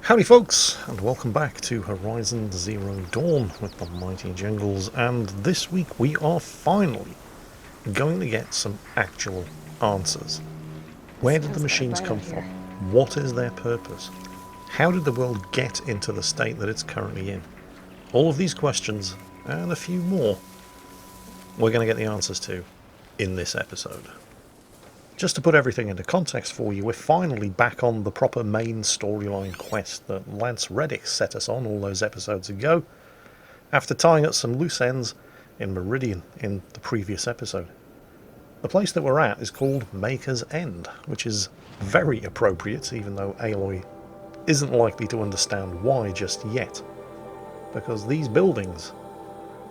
Howdy folks, and welcome back to Horizon Zero Dawn with the mighty Jingles, and this week we are finally going to get some actual answers. Where did the machines come from? What is their purpose? How did the world get into the state that it's currently in? All of these questions, and a few more, we're going to get the answers to in this episode. Just to put everything into context for you, we're finally back on the proper main storyline quest that Lance Reddick set us on all those episodes ago, after tying up some loose ends in Meridian in the previous episode. The place that we're at is called Maker's End, which is very appropriate, even though Aloy isn't likely to understand why just yet, because these buildings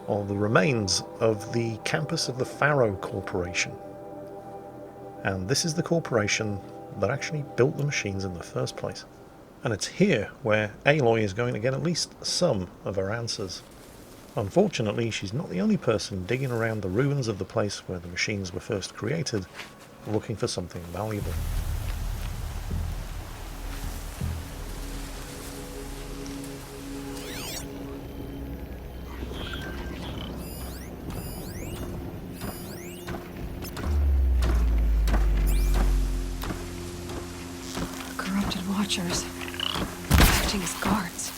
are the remains of the campus of the Faro Corporation. And this is the corporation that actually built the machines in the first place. And it's here where Aloy is going to get at least some of her answers. Unfortunately, she's not the only person digging around the ruins of the place where the machines were first created, looking for something valuable. Watchers, acting as guards.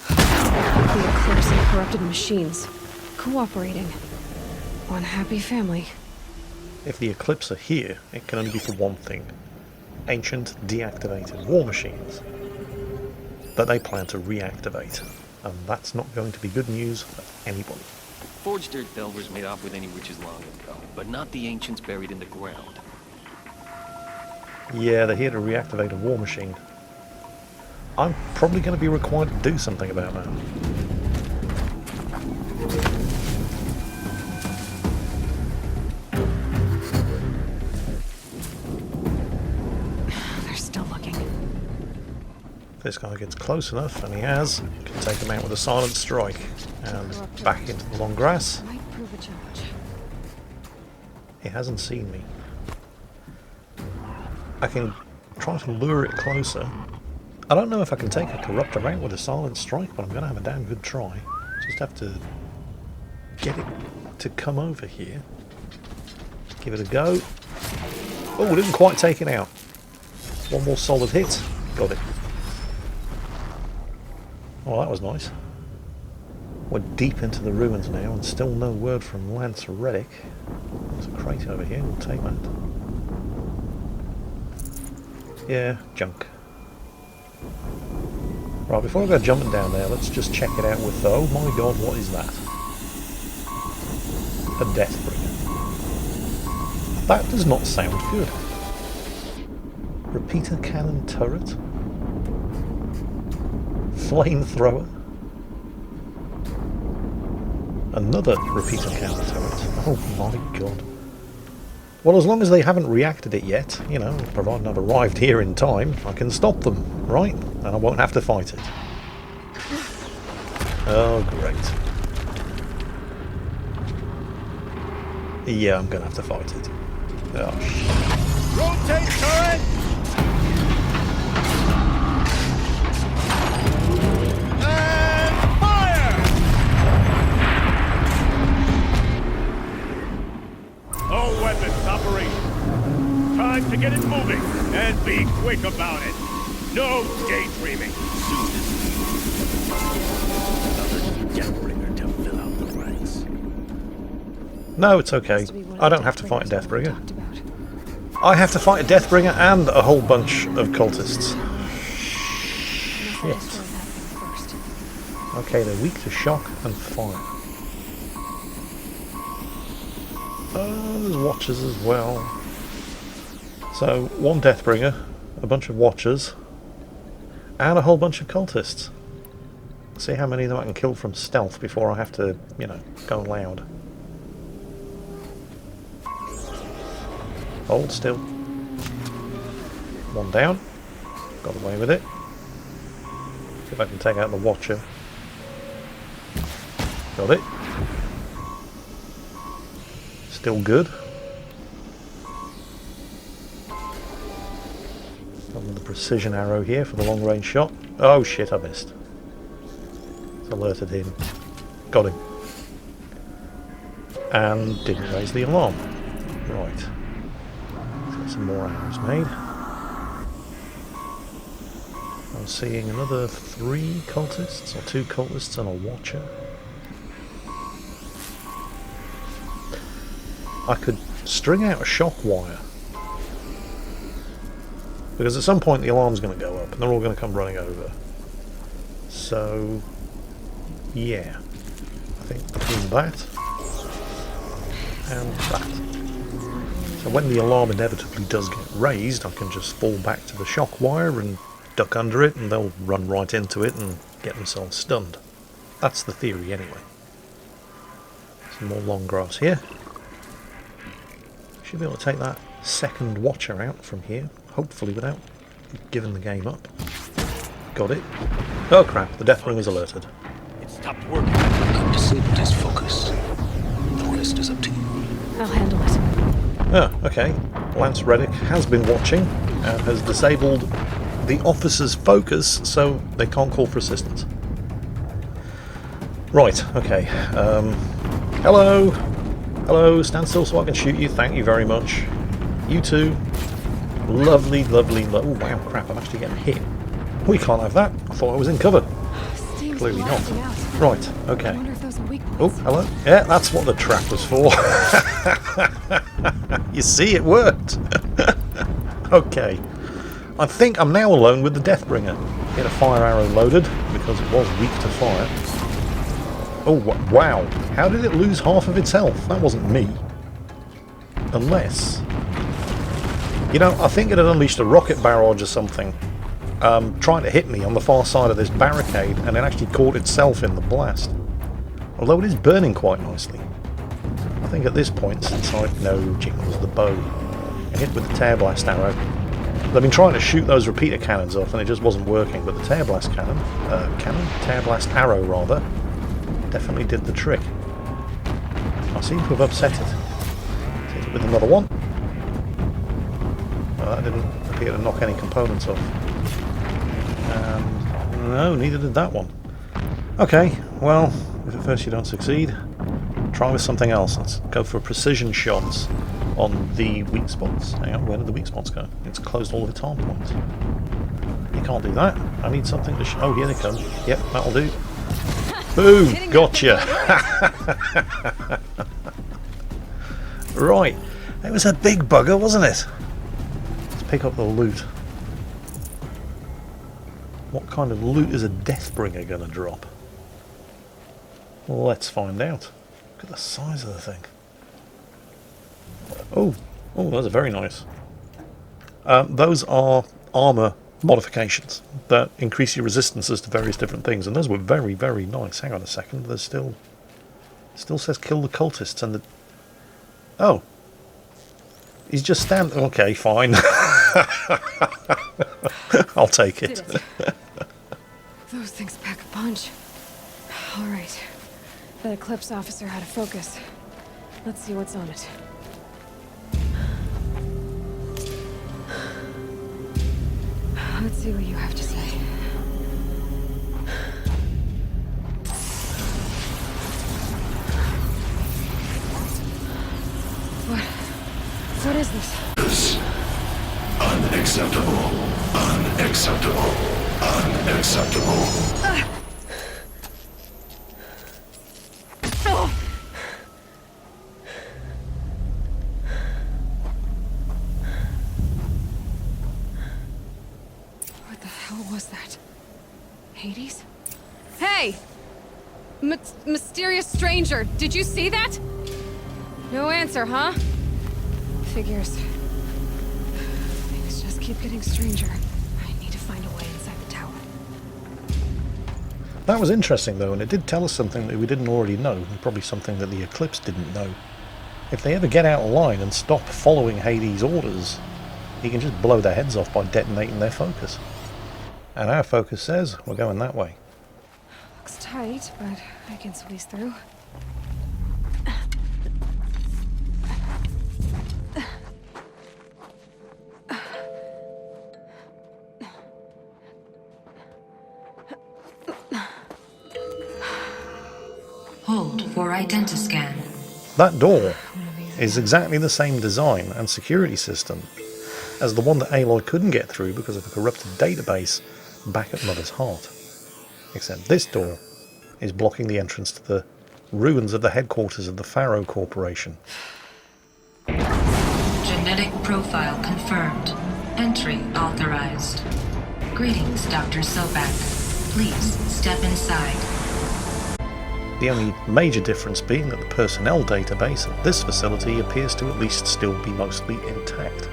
The Eclipse and corrupted machines, cooperating. One happy family. If the Eclipse are here, it can only be for one thing. Ancient, deactivated war machines that they plan to reactivate. And that's not going to be good news for anybody. Forged Earth Delvers made off with any riches long ago, but not the ancients buried in the ground. Yeah, they're here to reactivate a war machine. I'm probably going to be required to do something about that. They're still looking. If this guy gets close enough, and he has, I can take him out with a silent strike. And back into the long grass. Might prove a challenge. He hasn't seen me. I can try to lure it closer. I don't know if I can take a corruptor out with a silent strike, but I'm going to have a damn good try. Just have to get it to come over here. Give it a go. Oh, didn't quite take it out. One more solid hit. Got it. Oh, that was nice. We're deep into the ruins now, and still no word from Lance Reddick. There's a crate over here. We'll take that. Yeah, junk. Right, before I go jumping down there, let's just check it out with, oh my god, what is that? A Deathbringer. That does not sound good. Repeater cannon turret? Flamethrower? Another repeater cannon turret. Oh my god. Well, as long as they haven't reacted it yet, you know, providing I've arrived here in time, I can stop them, right? And I won't have to fight it. Oh, great. Yeah, I'm gonna have to fight it. Oh, shit. Rotate turret! And fire! All weapons operational. Time to get it moving, and be quick about it. No daydreaming. Another Deathbringer to fill out the ranks. No, it's okay. I don't have to fight a Deathbringer. I have to fight a Deathbringer and a whole bunch of cultists. Shit. Okay, they're weak to shock and fire. There's Watchers as well. So, one Deathbringer, a bunch of Watchers, and a whole bunch of cultists. See how many of them I can kill from stealth before I have to, you know, go loud. Hold still. One down. Got away with it. See if I can take out the Watcher. Got it. Still good. precision arrow here for the long range shot. Oh shit, I missed. It's alerted him. Got him. And didn't raise the alarm. Right. Let's get some more arrows made. I'm seeing another 3 cultists, or 2 cultists and a watcher. I could string out a shock wire. Because at some point the alarm's going to go up and they're all going to come running over. So, yeah. I think between that and that. So when the alarm inevitably does get raised, I can just fall back to the shock wire and duck under it, and they'll run right into it and get themselves stunned. That's the theory anyway. Some more long grass here. Should be able to take that second watcher out from here, hopefully without giving the game up. Got it. Oh crap, the Deathbringer's alerted. It stopped working. I'm disabled his focus. The rest is up to you. I'll handle it. Ah, okay. Lance Reddick has been watching and has disabled the officer's focus, so they can't call for assistance. Right, okay. Hello! Hello, stand still so I can shoot you, thank you very much. You too. Lovely, lovely, oh wow, crap, I'm actually getting hit. We can't have that. I thought I was in cover. Steam's Clearly not. blasting out. Right, I okay. wonder if those are weak Oh, points. hello. Yeah, that's what the trap was for. You see, it worked. Okay. I think I'm now alone with the Deathbringer. Get a fire arrow loaded, because it was weak to fire. Oh, wow. How did it lose half of its health? That wasn't me. Unless... You know, I think it had unleashed a rocket barrage or something, trying to hit me on the far side of this barricade, and it actually caught itself in the blast. Although it is burning quite nicely. I think at this point, since I know Jingles the bow, I hit with the tear blast arrow. I've been trying to shoot those repeater cannons off and it just wasn't working, but the tear blast tear blast arrow rather, definitely did the trick. I seem to have upset it. Hit it with another one. Well, that didn't appear to knock any components off. And no, neither did that one. Okay, well, if at first you don't succeed, try with something else. Let's go for precision shots on the weak spots. Hang on, where did the weak spots go? It's closed all of its harm points. You can't do that. I need something to oh, here they come. Yep, that'll do. Boom! Gotcha! Right. It was a big bugger, wasn't it? Let's pick up the loot. What kind of loot is a Deathbringer going to drop? Well, let's find out. Look at the size of the thing. Oh, those are very nice. Those are armour modifications that increase your resistances to various different things, and those were very, very nice. Hang on a second, there's still says kill the cultists, and the... Oh. He's just standing... Okay, fine. I'll take it. Did it. Those things pack a punch. Alright. That Eclipse officer had a focus. Let's see what's on it. Let's see what you have to say. What is this? Unacceptable. Unacceptable. Unacceptable. What the hell was that? Hades? Hey! Mysterious stranger, did you see that? No answer, huh? Figures. Things just keep getting stranger. I need to find a way inside the tower. That was interesting though, and it did tell us something that we didn't already know, and probably something that the Eclipse didn't know. If they ever get out of line and stop following Hades' orders, he can just blow their heads off by detonating their focus. And our focus says we're going that way. Looks tight, but I can squeeze through. Hold for identiscan. That door is exactly the same design and security system as the one that Aloy couldn't get through because of a corrupted database back at Mother's Heart. Except this door is blocking the entrance to the ruins of the headquarters of the Faro Corporation. Genetic profile confirmed. Entry authorized. Greetings, Dr. Sobek. Please step inside. The only major difference being that the personnel database at this facility appears to at least still be mostly intact.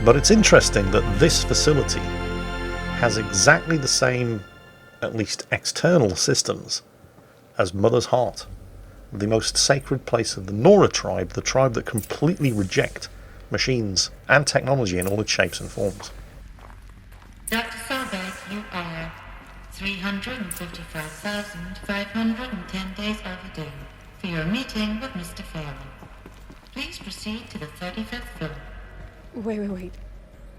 But it's interesting that this facility has exactly the same, at least external systems, as Mother's Heart, the most sacred place of the Nora tribe, the tribe that completely reject machines and technology in all its shapes and forms. Dr. Sobek, you are 355,510 days overdue for your meeting with Mr. Farrell. Please proceed to the 35th floor. Wait.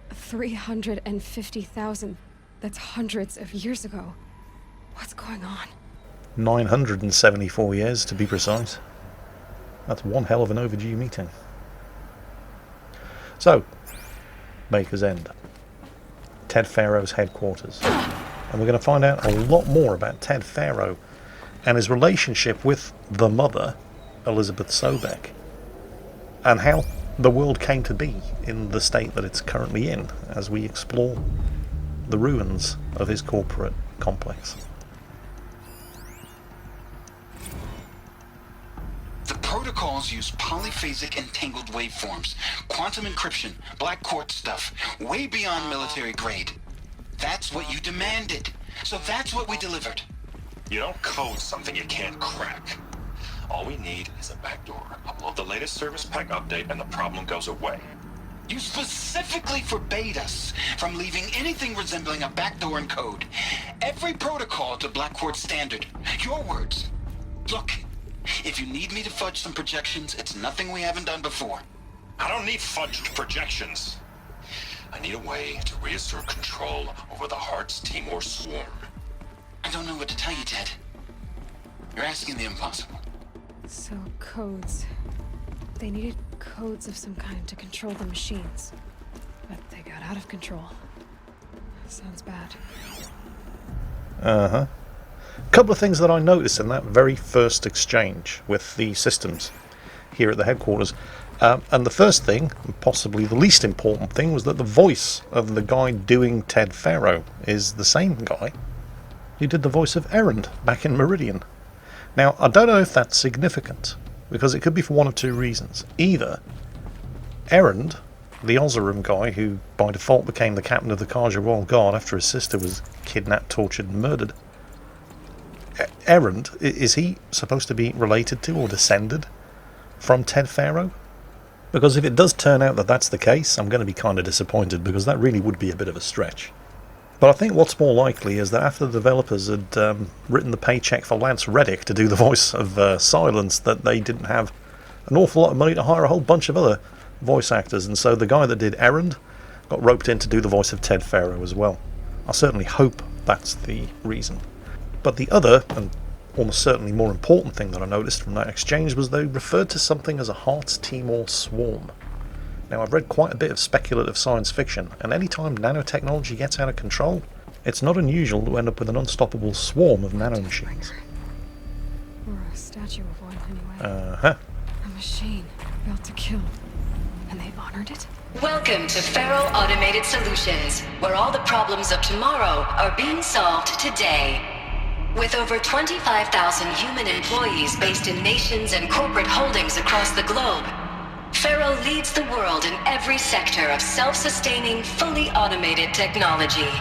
350,000. That's hundreds of years ago. What's going on? 974 years to be precise. That's one hell of an overdue meeting. So, Baker's End. Ted Faro's headquarters. And we're going to find out a lot more about Ted Faro and his relationship with the mother, Elizabeth Sobek, and how the world came to be in the state that it's currently in as we explore the ruins of his corporate complex. The protocols use polyphasic entangled waveforms, quantum encryption, black quartz stuff, way beyond military grade. That's what you demanded, so that's what we delivered. You don't code something you can't crack. All we need is a backdoor. Upload the latest service pack update and the problem goes away. You specifically forbade us from leaving anything resembling a backdoor in code. Every protocol to Black Quartz standard. Your words. Look, if you need me to fudge some projections, it's nothing we haven't done before. I don't need fudged projections. I need a way to reassert control over the Heart's Timor swarm. I don't know what to tell you, Ted. You're asking the impossible. So, codes. They needed codes of some kind to control the machines. But they got out of control. Sounds bad. Uh-huh. Couple of things that I noticed in that very first exchange with the systems here at the headquarters. And the first thing, possibly the least important thing, was that the voice of the guy doing Ted Faro is the same guy who did the voice of Errand back in Meridian. Now, I don't know if that's significant, because it could be for one of two reasons. Either Errand, the Oseram guy who by default became the captain of the Kaja Royal Guard after his sister was kidnapped, tortured and murdered. Errand, is he supposed to be related to or descended from Ted Faro? Because if it does turn out that that's the case, I'm going to be kind of disappointed, because that really would be a bit of a stretch. But I think what's more likely is that after the developers had written the paycheck for Lance Reddick to do the voice of Silence, that they didn't have an awful lot of money to hire a whole bunch of other voice actors, and so the guy that did Errand got roped in to do the voice of Ted Faro as well. I certainly hope that's the reason. But the other, and almost certainly more important thing that I noticed from that exchange was they referred to something as a Heart's Timor swarm. Now, I've read quite a bit of speculative science fiction, and any time nanotechnology gets out of control, it's not unusual to end up with an unstoppable swarm of nanomachines. Or a statue of one, anyway. Uh-huh. A machine built to kill. And they honored it? Welcome to Faro Automated Solutions, where all the problems of tomorrow are being solved today. With over 25,000 human employees based in nations and corporate holdings across the globe, Faro leads the world in every sector of self-sustaining, fully automated technology.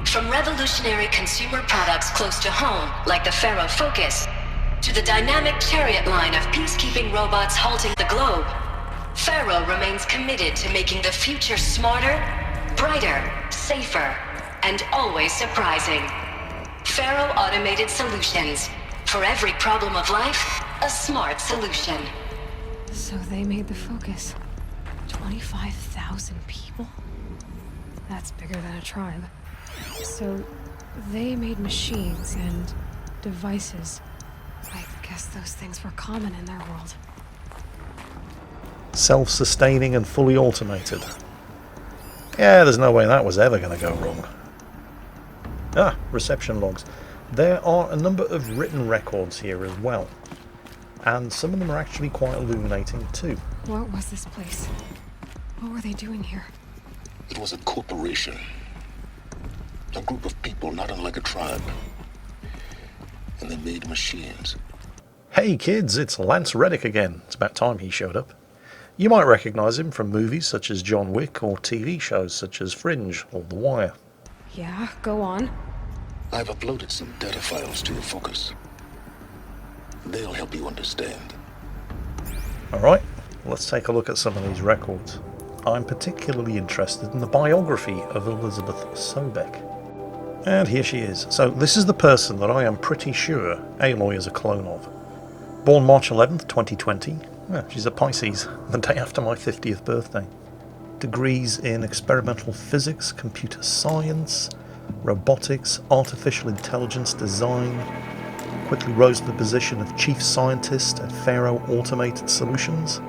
From revolutionary consumer products close to home, like the Faro Focus, to the dynamic chariot line of peacekeeping robots halting the globe, Faro remains committed to making the future smarter, brighter, safer, and always surprising. Faro Automated Solutions. For every problem of life, a smart solution. So they made the Focus. 25,000 people? That's bigger than a tribe. So they made machines and devices like Guess those things were common in their world. Self-sustaining and fully automated. Yeah, there's no way that was ever going to go wrong. Ah, reception logs. There are a number of written records here as well. And some of them are actually quite illuminating too. What was this place? What were they doing here? It was a corporation. A group of people not unlike a tribe. And they made machines. Hey kids, it's Lance Reddick again. It's about time he showed up. You might recognise him from movies such as John Wick or TV shows such as Fringe or The Wire. Yeah, go on. I've uploaded some data files to your focus. They'll help you understand. Alright, let's take a look at some of these records. I'm particularly interested in the biography of Elizabeth Sobeck. And here she is. So this is the person that I am pretty sure Aloy is a clone of. Born March 11th, 2020. Well, she's a Pisces, the day after my 50th birthday. Degrees in experimental physics, computer science, robotics, artificial intelligence design. Quickly rose to the position of chief scientist at Faro Automated Solutions.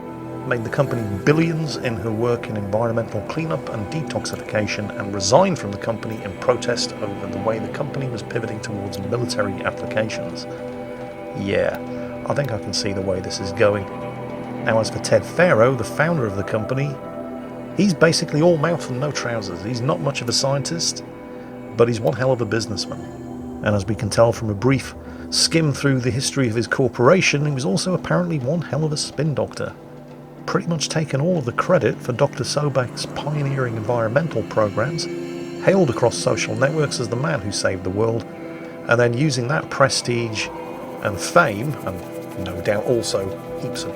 Made the company billions in her work in environmental cleanup and detoxification, and resigned from the company in protest over the way the company was pivoting towards military applications. Yeah, I think I can see the way this is going. Now as for Ted Faro, the founder of the company, he's basically all mouth and no trousers. He's not much of a scientist, but he's one hell of a businessman. And as we can tell from a brief skim through the history of his corporation, he was also apparently one hell of a spin doctor. Pretty much taken all of the credit for Dr. Sobeck's pioneering environmental programs, hailed across social networks as the man who saved the world, and then using that prestige and fame, and no doubt also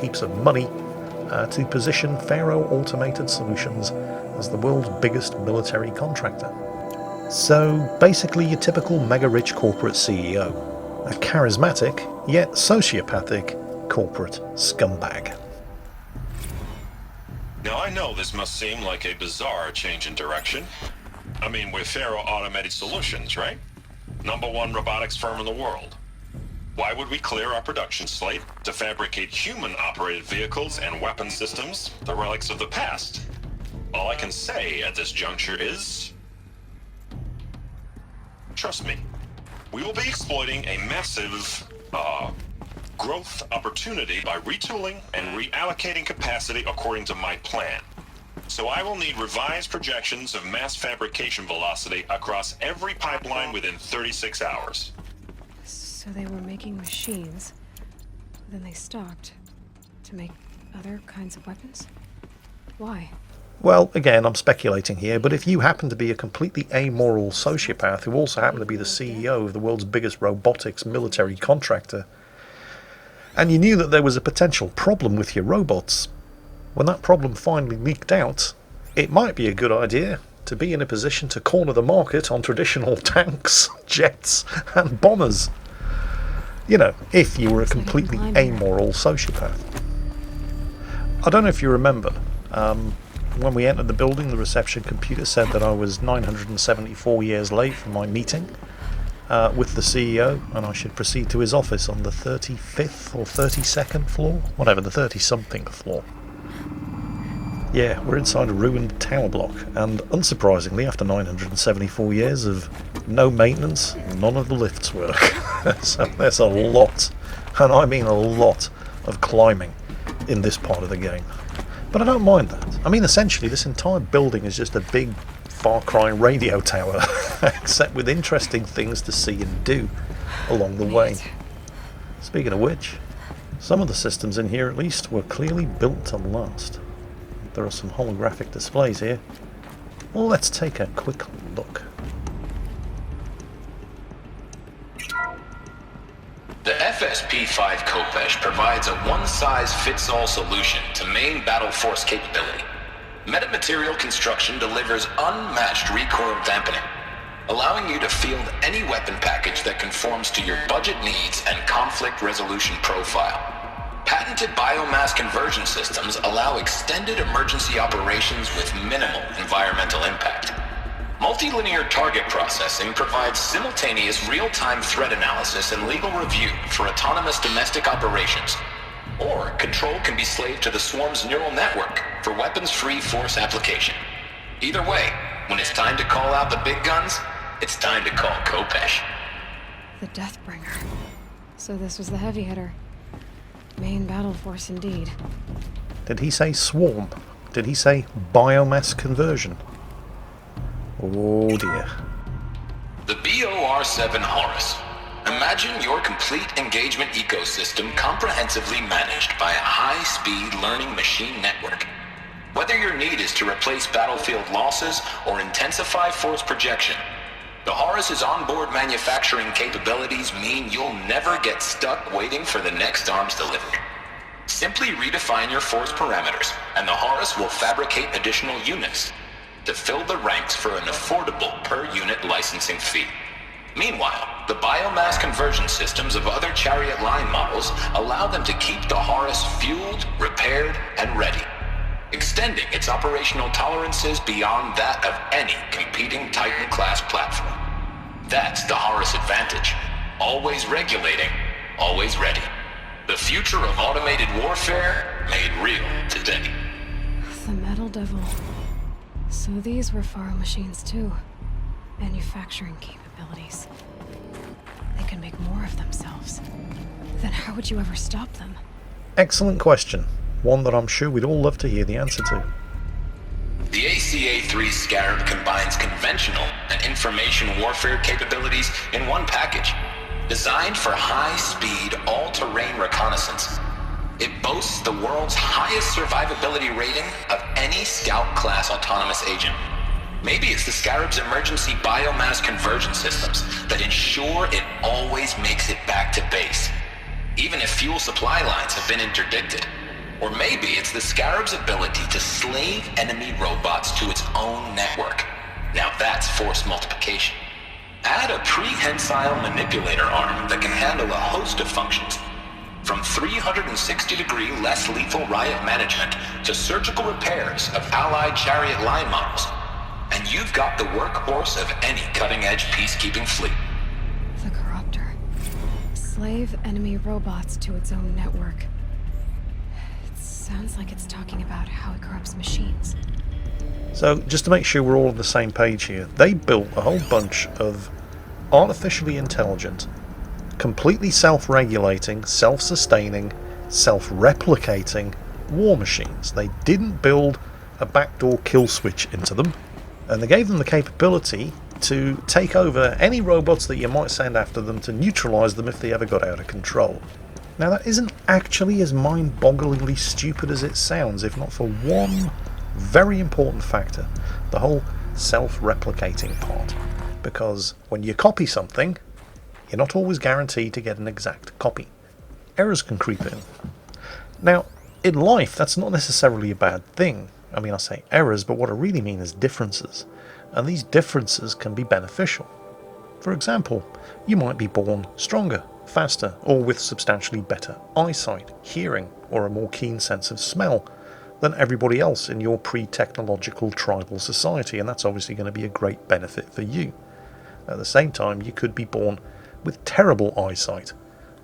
heaps of money, to position Faro Automated Solutions as the world's biggest military contractor. So basically your typical mega-rich corporate CEO, a charismatic yet sociopathic corporate scumbag. Now I know this must seem like a bizarre change in direction. I mean, we're Faro Automated Solutions, right? #1 robotics firm in the world. Why would we clear our production slate to fabricate human-operated vehicles and weapon systems, the relics of the past? All I can say at this juncture is... trust me, we will be exploiting a massive, growth opportunity by retooling and reallocating capacity according to my plan. So I will need revised projections of mass fabrication velocity across every pipeline within 36 hours. So they were making machines, then they stopped to make other kinds of weapons? Why? Well, again, I'm speculating here, but if you happen to be a completely amoral sociopath who also happen to be the CEO of the world's biggest robotics military contractor, and you knew that there was a potential problem with your robots, when that problem finally leaked out, it might be a good idea to be in a position to corner the market on traditional tanks, jets, and bombers. You know, if you were a completely amoral sociopath. I don't know if you remember, when we entered the building, the reception computer said that I was 974 years late for my meeting with the CEO, and I should proceed to his office on the 35th or 32nd floor, whatever, the 30-something floor. Yeah, we're inside a ruined tower block, and unsurprisingly, after 974 years of no maintenance, none of the lifts work. So there's a lot, and I mean a lot, of climbing in this part of the game. But I don't mind that. I mean, essentially, this entire building is just a big Far Cry radio tower, except with interesting things to see and do along the way. Speaking of which, some of the systems in here, at least, were clearly built to last. There are some holographic displays here. Well, let's take a quick look. The FSP-5 Kopesh provides a one-size-fits-all solution to main battle force capability. Metamaterial construction delivers unmatched recoil dampening, allowing you to field any weapon package that conforms to your budget needs and conflict resolution profile. Patented biomass conversion systems allow extended emergency operations with minimal environmental impact. Multilinear target processing provides simultaneous real-time threat analysis and legal review for autonomous domestic operations. Or control can be slaved to the swarm's neural network for weapons-free force application. Either way, when it's time to call out the big guns, it's time to call Kopesh. The Deathbringer. So this was the heavy hitter. Main battle force indeed. Did he say swarm? Did he say biomass conversion? Oh dear. The BOR-7 Horus. Imagine your complete engagement ecosystem comprehensively managed by a high-speed learning machine network. Whether your need is to replace battlefield losses or intensify force projection, the Horus's onboard manufacturing capabilities mean you'll never get stuck waiting for the next arms delivery. Simply redefine your force parameters, and the Horus will fabricate additional units to fill the ranks for an affordable per-unit licensing fee. Meanwhile, the biomass conversion systems of other Chariot line models allow them to keep the Horus fueled, repaired, and ready, extending its operational tolerances beyond that of any competing Titan-class platform. That's the Horus advantage. Always regulating, always ready. The future of automated warfare made real today. The Metal Devil. So these were Faro machines too. Manufacturing capabilities. They can make more of themselves. Then how would you ever stop them? Excellent question. One that I'm sure we'd all love to hear the answer to. The ACA-3 Scarab combines conventional and information warfare capabilities in one package, designed for high-speed, all-terrain reconnaissance. It boasts the world's highest survivability rating of any Scout-class autonomous agent. Maybe it's the Scarab's emergency biomass conversion systems that ensure it always makes it back to base, even if fuel supply lines have been interdicted. Or maybe it's the Scarab's ability to slave enemy robots to its own network. Now that's force multiplication. Add a prehensile manipulator arm that can handle a host of functions, from 360-degree less lethal riot management to surgical repairs of allied Chariot line models, and you've got the workhorse of any cutting-edge peacekeeping fleet. The Corruptor. Slave enemy robots to its own network. It sounds like it's talking about how it corrupts machines. So, just to make sure we're all on the same page here, they built a whole bunch of artificially intelligent, completely self-regulating, self-sustaining, self-replicating war machines. They didn't build a backdoor kill switch into them, and they gave them the capability to take over any robots that you might send after them to neutralize them if they ever got out of control. Now that isn't actually as mind-bogglingly stupid as it sounds, if not for one very important factor, the whole self-replicating part. Because when you copy something, you're not always guaranteed to get an exact copy. Errors can creep in. Now, in life, that's not necessarily a bad thing. I mean, I say errors, but what I really mean is differences. And these differences can be beneficial. For example, you might be born stronger, faster, or with substantially better eyesight, hearing, or a more keen sense of smell than everybody else in your pre-technological tribal society, and that's obviously going to be a great benefit for you. At the same time, you could be born with terrible eyesight,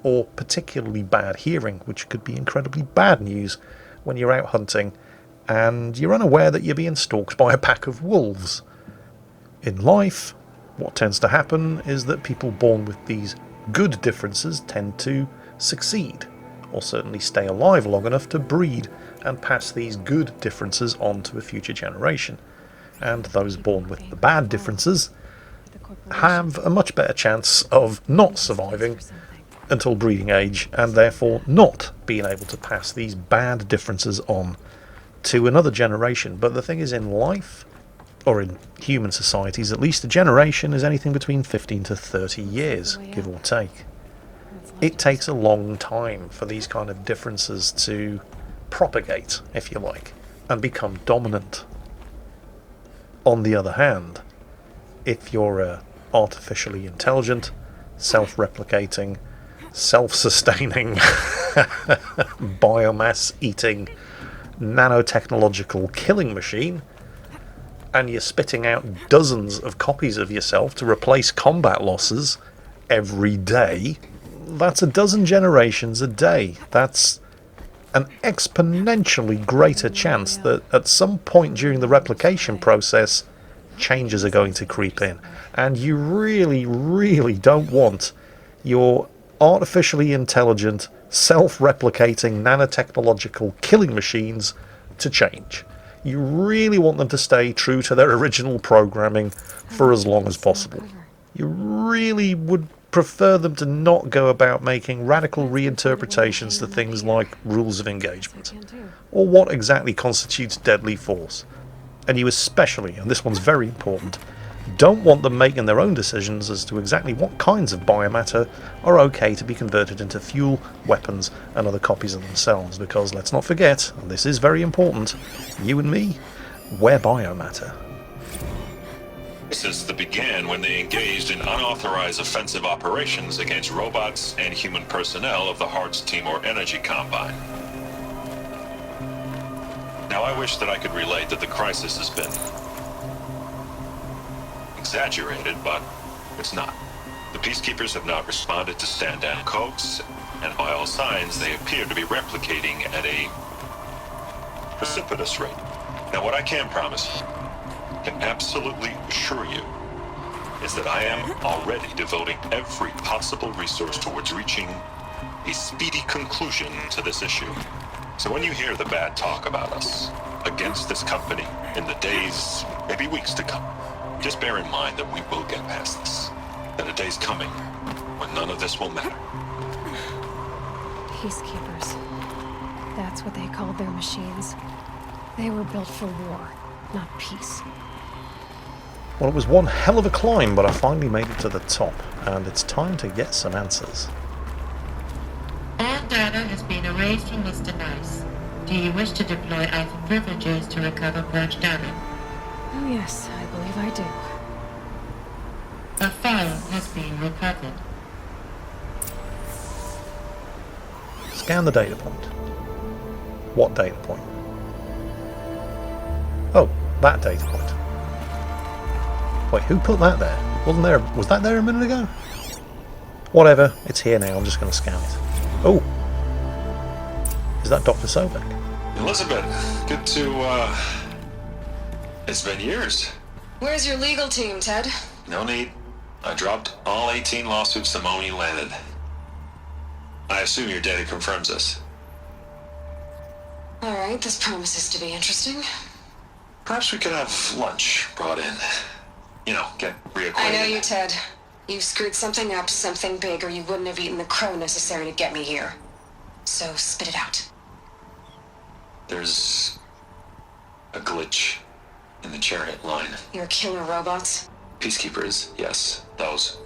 or particularly bad hearing, which could be incredibly bad news when you're out hunting and you're unaware that you're being stalked by a pack of wolves. In life, what tends to happen is that people born with these good differences tend to succeed, or certainly stay alive long enough to breed and pass these good differences on to a future generation. And those born with the bad differences have a much better chance of not surviving until breeding age, and therefore not being able to pass these bad differences on to another generation. But the thing is, in life, or in human societies at least, a generation is anything between 15 to 30 years, give or take. It takes a long time for these kind of differences to propagate, if you like, and become dominant. On the other hand, if you're a artificially intelligent, self-replicating, self-sustaining, biomass-eating, nanotechnological killing machine, and you're spitting out dozens of copies of yourself to replace combat losses every day, that's a dozen generations a day. That's an exponentially greater chance that at some point during the replication process, changes are going to creep in. And you really, really don't want your artificially intelligent, self-replicating nanotechnological killing machines to change. You really want them to stay true to their original programming for as long as possible. You really would prefer them to not go about making radical reinterpretations to things like rules of engagement, or what exactly constitutes deadly force. And you especially, and this one's very important, don't want them making their own decisions as to exactly what kinds of biomatter are okay to be converted into fuel, weapons, and other copies of themselves, because let's not forget, and this is very important, you and me, we're biomatter. Since the began when they engaged in unauthorized offensive operations against robots and human personnel of the Hearts Timor Energy Combine. Now I wish that I could relate that the crisis has been exaggerated, but it's not. The peacekeepers have not responded to stand-down codes, and by all signs they appear to be replicating at a precipitous rate. Now what I can promise, can absolutely assure you, is that I am already devoting every possible resource towards reaching a speedy conclusion to this issue. So when you hear the bad talk about us against this company in the days, maybe weeks to come, just bear in mind that we will get past this. That a day's coming when none of this will matter. Peacekeepers. That's what they called their machines. They were built for war, not peace. Well, it was one hell of a climb, but I finally made it to the top, and it's time to get some answers. All data has been erased from this device. Do you wish to deploy Alpha privileges to recover purge data? Oh yes, I believe I do. A file has been recovered. Scan the data point. What data point? Oh, that data point. Wait, who put that there? Wasn't there? Was that there a minute ago? Whatever, it's here now. I'm just going to scan it. Oh, is that Dr. Sobek? Elizabeth, good to, it's been years. Where's your legal team, Ted? No need. I dropped all 18 lawsuits the moment you landed. I assume your data confirms this. Alright, this promises to be interesting. Perhaps we could have lunch brought in. You know, get reacquainted. I know you, Ted. You've screwed something up, something big, or you wouldn't have eaten the crow necessary to get me here. So, spit it out. There's a glitch in the chariot line. Your killer robots? Peacekeepers, yes, those.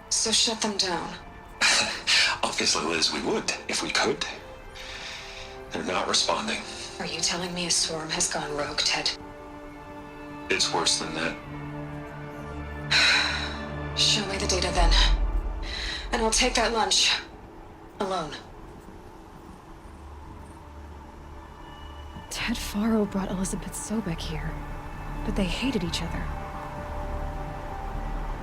So shut them down. Obviously, Liz, we would, if we could. They're not responding. Are you telling me a swarm has gone rogue, Ted? It's worse than that. Show me the data then. And I'll take that lunch. Alone. Ted Faro brought Elizabeth Sobek here, but they hated each other.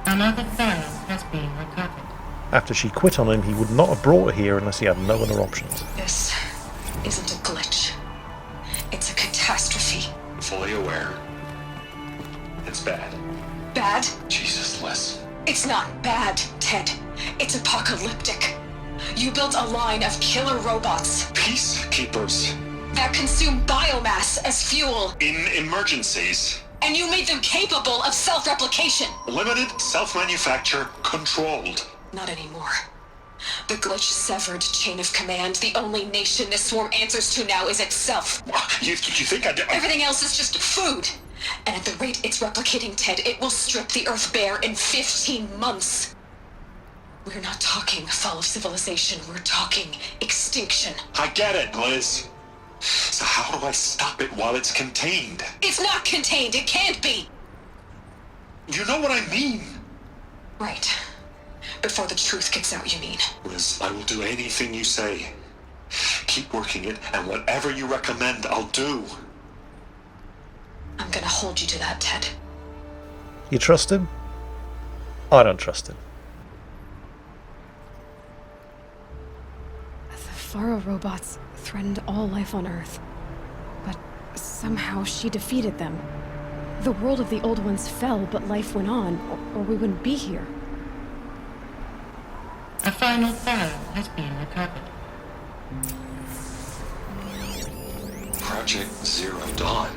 Another file has been recovered. After she quit on him, he would not have brought her here unless he had no other options. This isn't a glitch. It's a catastrophe. Fully aware. It's bad. Bad? Jesus, Liz. It's not bad, Ted. It's apocalyptic. You built a line of killer robots. Peacekeepers. That consume biomass as fuel. In emergencies. And you made them capable of self-replication. Limited, self-manufacture, controlled. Not anymore. The glitch severed chain of command. The only nation this swarm answers to now is itself. You think I did? Everything else is just food. And at the rate it's replicating, Ted, it will strip the Earth bare in 15 months. We're not talking fall of civilization. We're talking extinction. I get it, Liz. So how do I stop it while it's contained? It's not contained. It can't be. You know what I mean. Right. Before the truth gets out, you mean? Liz, I will do anything you say. Keep working it, and whatever you recommend, I'll do. I'm I'm gonna hold you to that, Ted. You trust him? I don't trust him. The Faro robots threatened all life on Earth. But somehow she defeated them. The world of the Old Ones fell, but life went on, or we wouldn't be here. A final file has been recovered. Project Zero Dawn.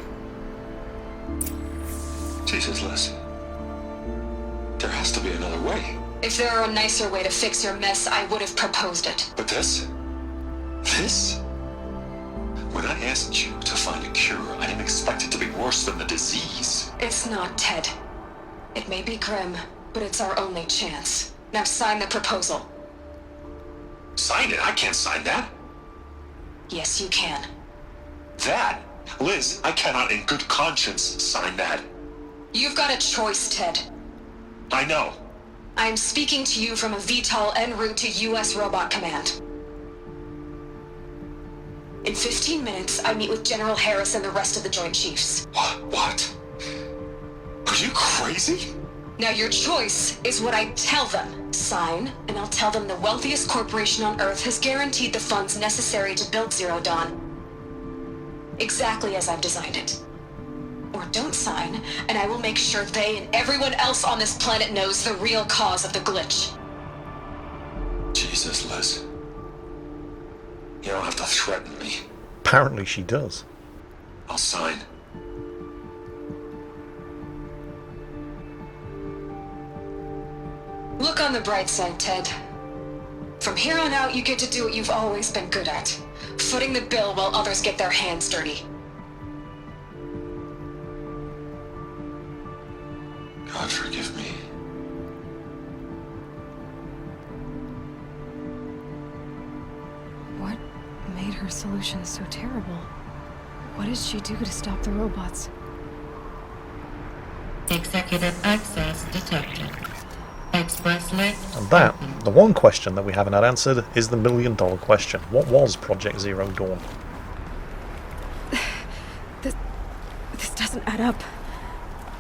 Jesus, Liz. There has to be another way. If there were a nicer way to fix your mess, I would have proposed it. But this? This? When I asked you to find a cure, I didn't expect it to be worse than the disease. It's not, Ted. It may be grim, but it's our only chance. Now sign the proposal. Sign it? I can't sign that. Yes, you can. That? Liz, I cannot in good conscience sign that. You've got a choice, Ted. I know. I am speaking to you from a VTOL en route to U.S. Robot Command. In 15 minutes, I meet with General Harris and the rest of the Joint Chiefs. What? Are you crazy? Now your choice is what I tell them. Sign, and I'll tell them the wealthiest corporation on Earth has guaranteed the funds necessary to build Zero Dawn. Exactly as I've designed it. Or don't sign, and I will make sure they and everyone else on this planet knows the real cause of the glitch. Jesus, Liz. You don't have to threaten me. Apparently she does. I'll sign. Look on the bright side, Ted. From here on out, you get to do what you've always been good at. Footing the bill while others get their hands dirty. God forgive me. What made her solution so terrible? What did she do to stop the robots? Executive access detected. Express list. And that, the one question that we haven't had answered, is the million-dollar question. What was Project Zero Dawn? This doesn't add up.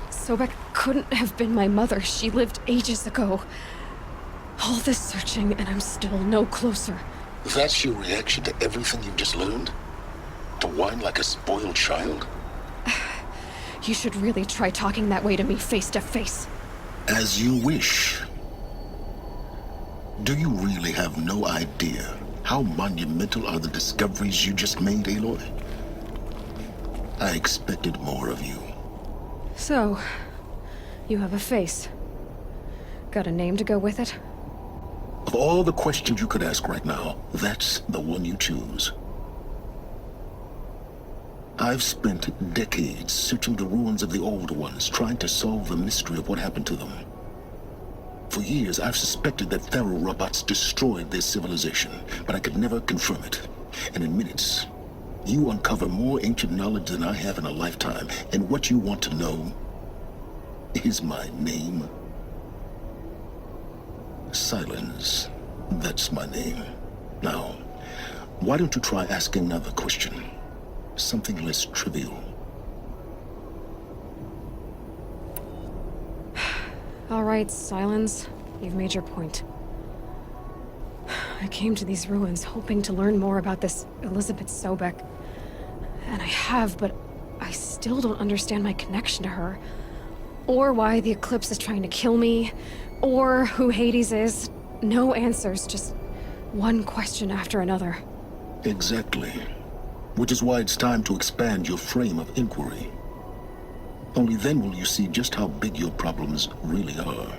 Sobek couldn't have been my mother. She lived ages ago. All this searching, and I'm still no closer. That's your reaction to everything you've just learned? To whine like a spoiled child? You should really try talking that way to me face to face. As you wish. Do you really have no idea how monumental are the discoveries you just made, Aloy? I expected more of you. So, you have a face. Got a name to go with it? Of all the questions you could ask right now, that's the one you choose. I've spent decades searching the ruins of the old ones, trying to solve the mystery of what happened to them. For years, I've suspected that Faro robots destroyed their civilization, but I could never confirm it. And in minutes, you uncover more ancient knowledge than I have in a lifetime, and what you want to know is my name. Silence. That's my name. Now, why don't you try asking another question? Something less trivial. All right, Silence. You've made your point. I came to these ruins hoping to learn more about this Elizabeth Sobek. And I have, but I still don't understand my connection to her. Or why the Eclipse is trying to kill me. Or who Hades is. No answers, just one question after another. Exactly. Which is why it's time to expand your frame of inquiry. Only then will you see just how big your problems really are.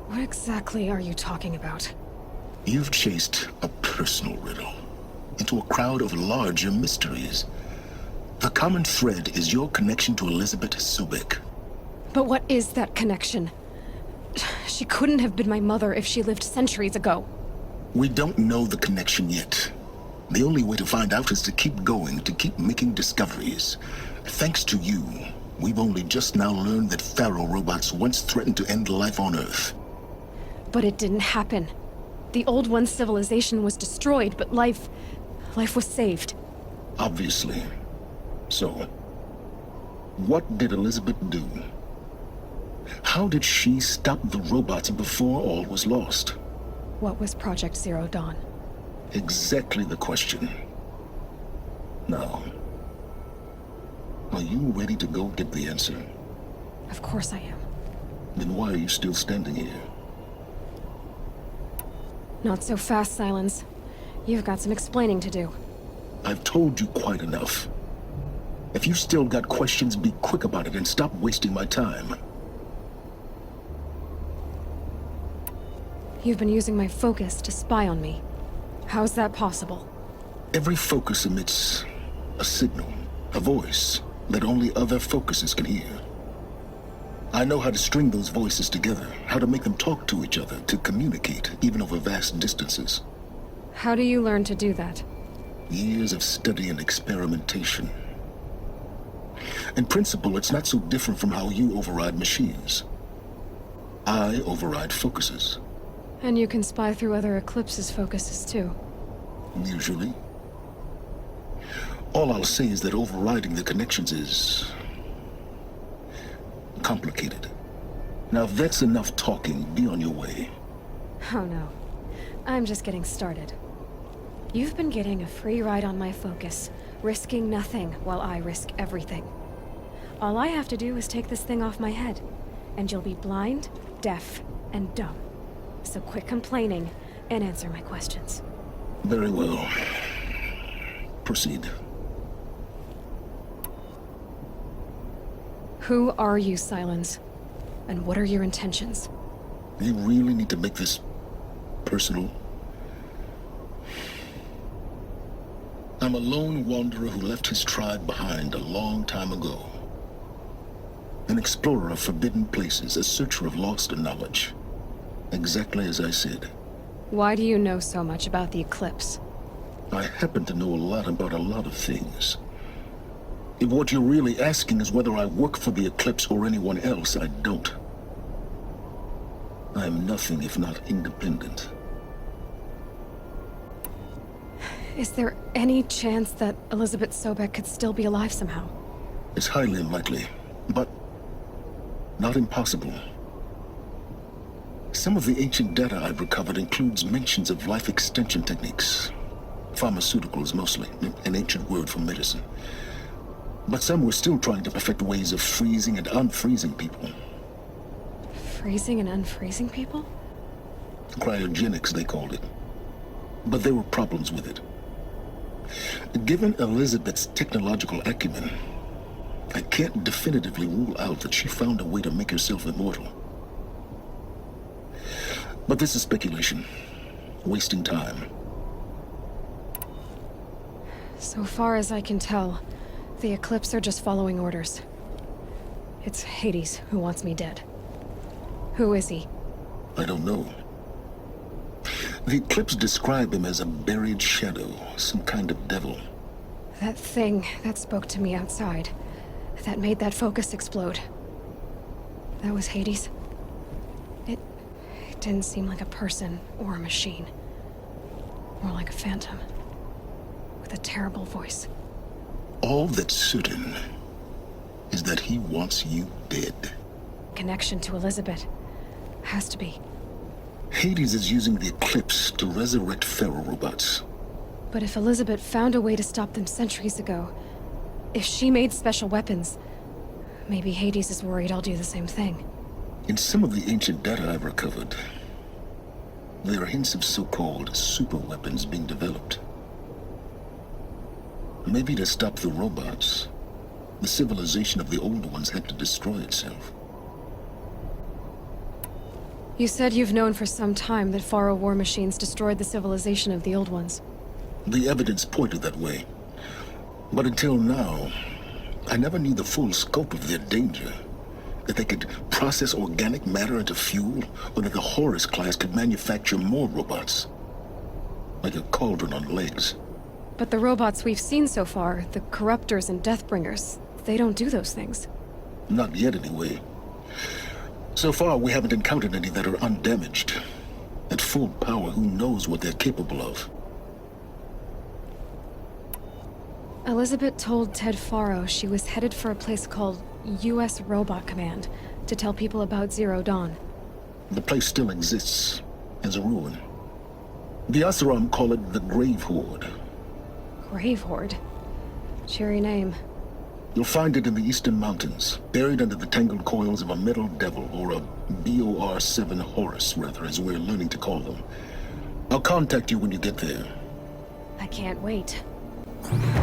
What exactly are you talking about? You've chased a personal riddle into a crowd of larger mysteries. The common thread is your connection to Elizabeth Sobek. But what is that connection? She couldn't have been my mother if she lived centuries ago. We don't know the connection yet. The only way to find out is to keep going, to keep making discoveries. Thanks to you, we've only just now learned that Faro robots once threatened to end life on Earth. But it didn't happen. The Old One's civilization was destroyed, but life was saved. Obviously. So, What did Elizabeth do? How did she stop the robots before all was lost? What was Project Zero Dawn? Exactly the question. Now, are you ready to go get the answer? Of course I am. Then why are you still standing here? Not so fast, Silence. You've got some explaining to do. I've told you quite enough. If you still got questions, be quick about it and stop wasting my time. You've been using my focus to spy on me. How's that possible? Every focus emits a signal, a voice, that only other focuses can hear. I know how to string those voices together, how to make them talk to each other, to communicate, even over vast distances. How do you learn to do that? Years of study and experimentation. In principle, it's not so different from how you override machines. I override focuses. And you can spy through other Eclipse's focuses too. Usually. All I'll say is that overriding the connections is complicated. Now, if that's enough talking, be on your way. Oh no. I'm just getting started. You've been getting a free ride on my focus, risking nothing while I risk everything. All I have to do is take this thing off my head, and you'll be blind, deaf, and dumb. So quit complaining and answer my questions. Very well. Proceed. Who are you, Silence? And what are your intentions? You really need to make this personal? I'm a lone wanderer who left his tribe behind a long time ago. An explorer of forbidden places, a searcher of lost knowledge. Exactly as I said. Why do you know so much about the Eclipse? I happen to know a lot about a lot of things. If what you're really asking is whether I work for the Eclipse or anyone else, I don't. I am nothing if not independent. Is there any chance that Elizabeth Sobek could still be alive somehow? It's highly unlikely, but not impossible. Some of the ancient data I've recovered includes mentions of life extension techniques. Pharmaceuticals, mostly, an ancient word for medicine. But some were still trying to perfect ways of freezing and unfreezing people. Freezing and unfreezing people? Cryogenics, they called it. But there were problems with it. Given Elizabeth's technological acumen, I can't definitively rule out that she found a way to make herself immortal. But this is speculation. Wasting time. So far as I can tell, the Eclipse are just following orders. It's Hades who wants me dead. Who is he? I don't know. The Eclipse describe him as a buried shadow, some kind of devil. That thing that spoke to me outside, that made that focus explode. That was Hades? It didn't seem like a person or a machine. More like a phantom. With a terrible voice. All that's certain is that he wants you dead. Connection to Elizabeth. Has to be. Hades is using the Eclipse to resurrect Pharaoh robots. But if Elizabeth found a way to stop them centuries ago, if she made special weapons, maybe Hades is worried I'll do the same thing. In some of the ancient data I've recovered, there are hints of so-called super weapons being developed. Maybe to stop the robots, the civilization of the old ones had to destroy itself. You said you've known for some time that Pharaoh war machines destroyed the civilization of the old ones. The evidence pointed that way. But until now, I never knew the full scope of their danger. That they could process organic matter into fuel, or that the Horus class could manufacture more robots. Like a cauldron on legs. But the robots we've seen so far, the Corruptors and Deathbringers, they don't do those things. Not yet, anyway. So far, we haven't encountered any that are undamaged. At full power, who knows what they're capable of? Elizabeth told Ted Faro she was headed for a place called U.S. Robot Command to tell people about Zero Dawn. The place still exists as a ruin. The Asaram call it the Grave Horde. Grave Horde? Cheery name. You'll find it in the eastern mountains, buried under the tangled coils of a metal devil, or a BOR-7 Horus, rather, as we're learning to call them. I'll contact you when you get there. I can't wait.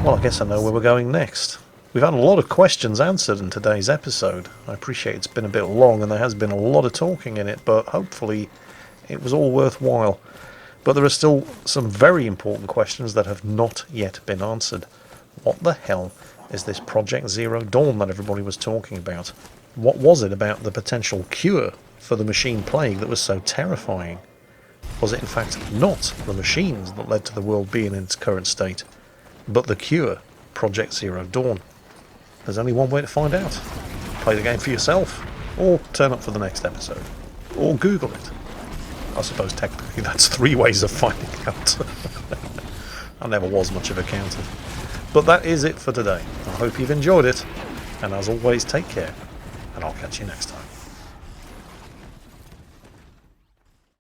Well, I guess I know where we're going next. We've had a lot of questions answered in today's episode. I appreciate it's been a bit long and there has been a lot of talking in it, but hopefully it was all worthwhile. But there are still some very important questions that have not yet been answered. What the hell is this Project Zero Dawn that everybody was talking about? What was it about the potential cure for the machine plague that was so terrifying? Was it in fact not the machines that led to the world being in its current state, but the cure, Project Zero Dawn? There's only one way to find out. Play the game for yourself, or turn up for the next episode, or Google it. I suppose technically that's 3 ways of finding out. I never was much of a counter. But that is it for today. I hope you've enjoyed it, and as always, take care, and I'll catch you next time.